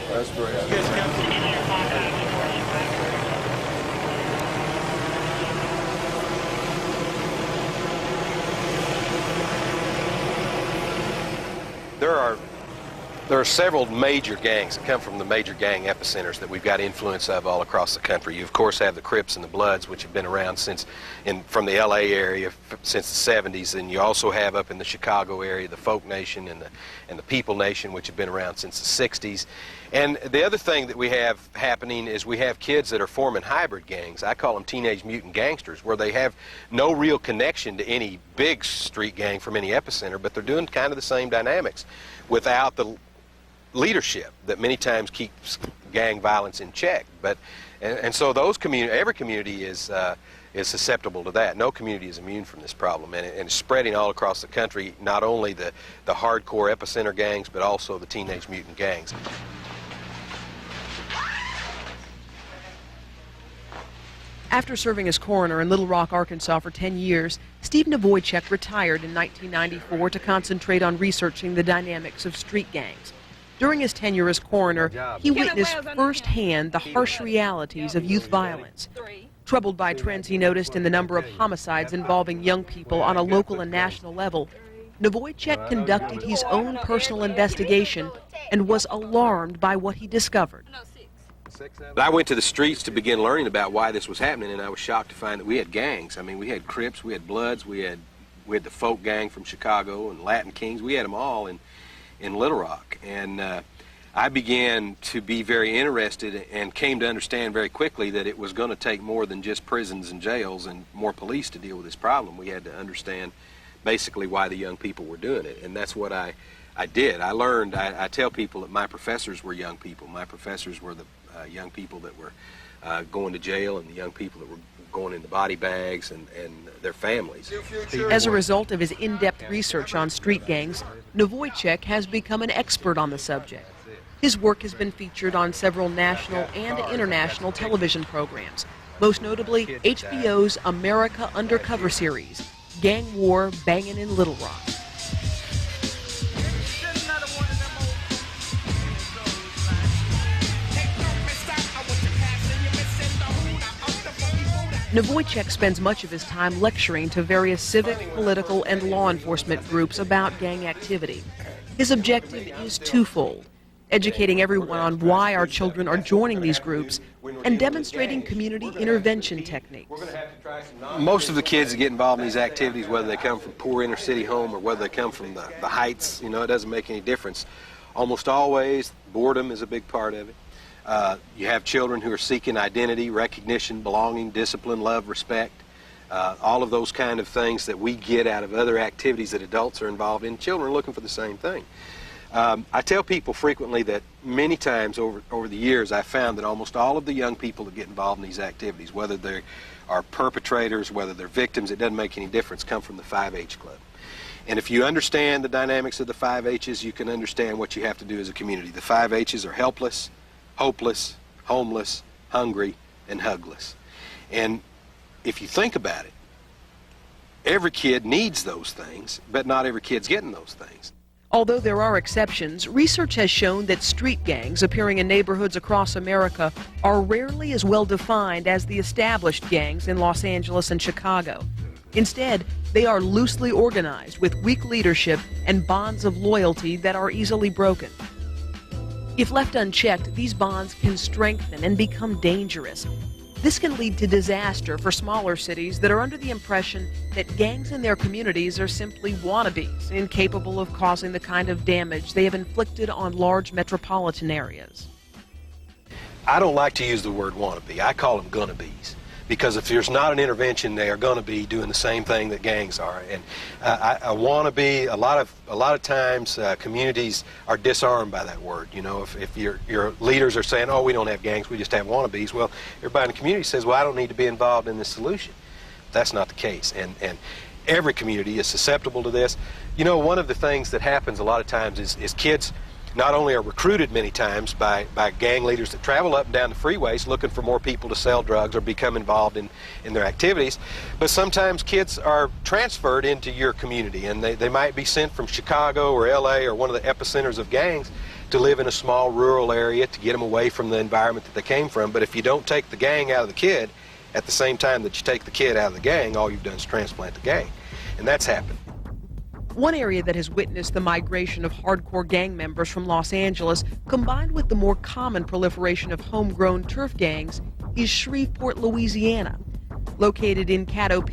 That's great. There are several major gangs that come from the major gang epicenters that we've got influence of all across the country. You, of course, have the Crips and the Bloods, which have been around from the L.A. area since the 70s, and you also have up in the Chicago area the Folk Nation and the People Nation, which have been around since the 60s. And the other thing that we have happening is we have kids that are forming hybrid gangs. I call them teenage mutant gangsters, where they have no real connection to any big street gang from any epicenter, but they're doing kind of the same dynamics without the leadership that many times keeps gang violence in check. And so every community is susceptible to that. No community is immune from this problem, and it's spreading all across the country, not only the hardcore epicenter gangs, but also the teenage mutant gangs. After serving as coroner in Little Rock, Arkansas for 10 years, Steve Nawojczyk retired in 1994 to concentrate on researching the dynamics of street gangs. During his tenure as coroner, he witnessed firsthand the harsh realities of youth violence. Troubled by trends he noticed in the number of homicides involving young people on a local and national level, Nawojczyk conducted his own personal investigation and was alarmed by what he discovered. I went to the streets to begin learning about why this was happening, and I was shocked to find that we had gangs. I mean, we had Crips, we had Bloods, we had the Folk Gang from Chicago and Latin Kings. We had them all in Little Rock. And I began to be very interested and came to understand very quickly that it was going to take more than just prisons and jails and more police to deal with this problem. We had to understand basically why the young people were doing it, and that's what I did. I learned, I tell people that my professors were young people. My professors were the young people that were going to jail and the young people that were going into body bags and their families. As a result of his in-depth research on street gangs, Nawojczyk has become an expert on the subject. His work has been featured on several national and international television programs, most notably HBO's America Undercover series, Gang War Bangin' in Little Rock. Nawojczyk spends much of his time lecturing to various civic, political, and law enforcement groups about gang activity. His objective is twofold: educating everyone on why our children are joining these groups and demonstrating community intervention techniques. Most of the kids that get involved in these activities, whether they come from poor inner city home or whether they come from the heights, it doesn't make any difference. Almost always, boredom is a big part of it. You have children who are seeking identity, recognition, belonging, discipline, love, respect, all of those kind of things that we get out of other activities that adults are involved in. Children are looking for the same thing. I tell people frequently that many times over the years I've found that almost all of the young people that get involved in these activities, whether they are perpetrators, whether they're victims, it doesn't make any difference, come from the 5-H Club. And if you understand the dynamics of the 5-H's, you can understand what you have to do as a community. The 5-H's are helpless, hopeless, homeless, hungry, and hugless. And if you think about it, every kid needs those things, but not every kid's getting those things. Although there are exceptions, research has shown that street gangs appearing in neighborhoods across America are rarely as well defined as the established gangs in Los Angeles and Chicago. Instead, they are loosely organized with weak leadership and bonds of loyalty that are easily broken. If left unchecked, these bonds can strengthen and become dangerous. This can lead to disaster for smaller cities that are under the impression that gangs in their communities are simply wannabes, incapable of causing the kind of damage they have inflicted on large metropolitan areas. I don't like to use the word wannabe. I call them gonna-bees. Because if there's not an intervention, they are going to be doing the same thing that gangs are. And a wannabe, a lot of times communities are disarmed by that word. If your leaders are saying, "Oh, we don't have gangs, we just have wannabes," well, everybody in the community says, "Well, I don't need to be involved in this solution." That's not the case, and every community is susceptible to this. One of the things that happens a lot of times is kids not only are recruited many times by gang leaders that travel up and down the freeways looking for more people to sell drugs or become involved in their activities, but sometimes kids are transferred into your community, and they might be sent from Chicago or LA or one of the epicenters of gangs to live in a small rural area to get them away from the environment that they came from. But if you don't take the gang out of the kid at the same time that you take the kid out of the gang, all you've done is transplant the gang. And that's happened. One area that has witnessed the migration of hardcore gang members from Los Angeles, combined with the more common proliferation of homegrown turf gangs, is Shreveport, Louisiana. Located in Caddo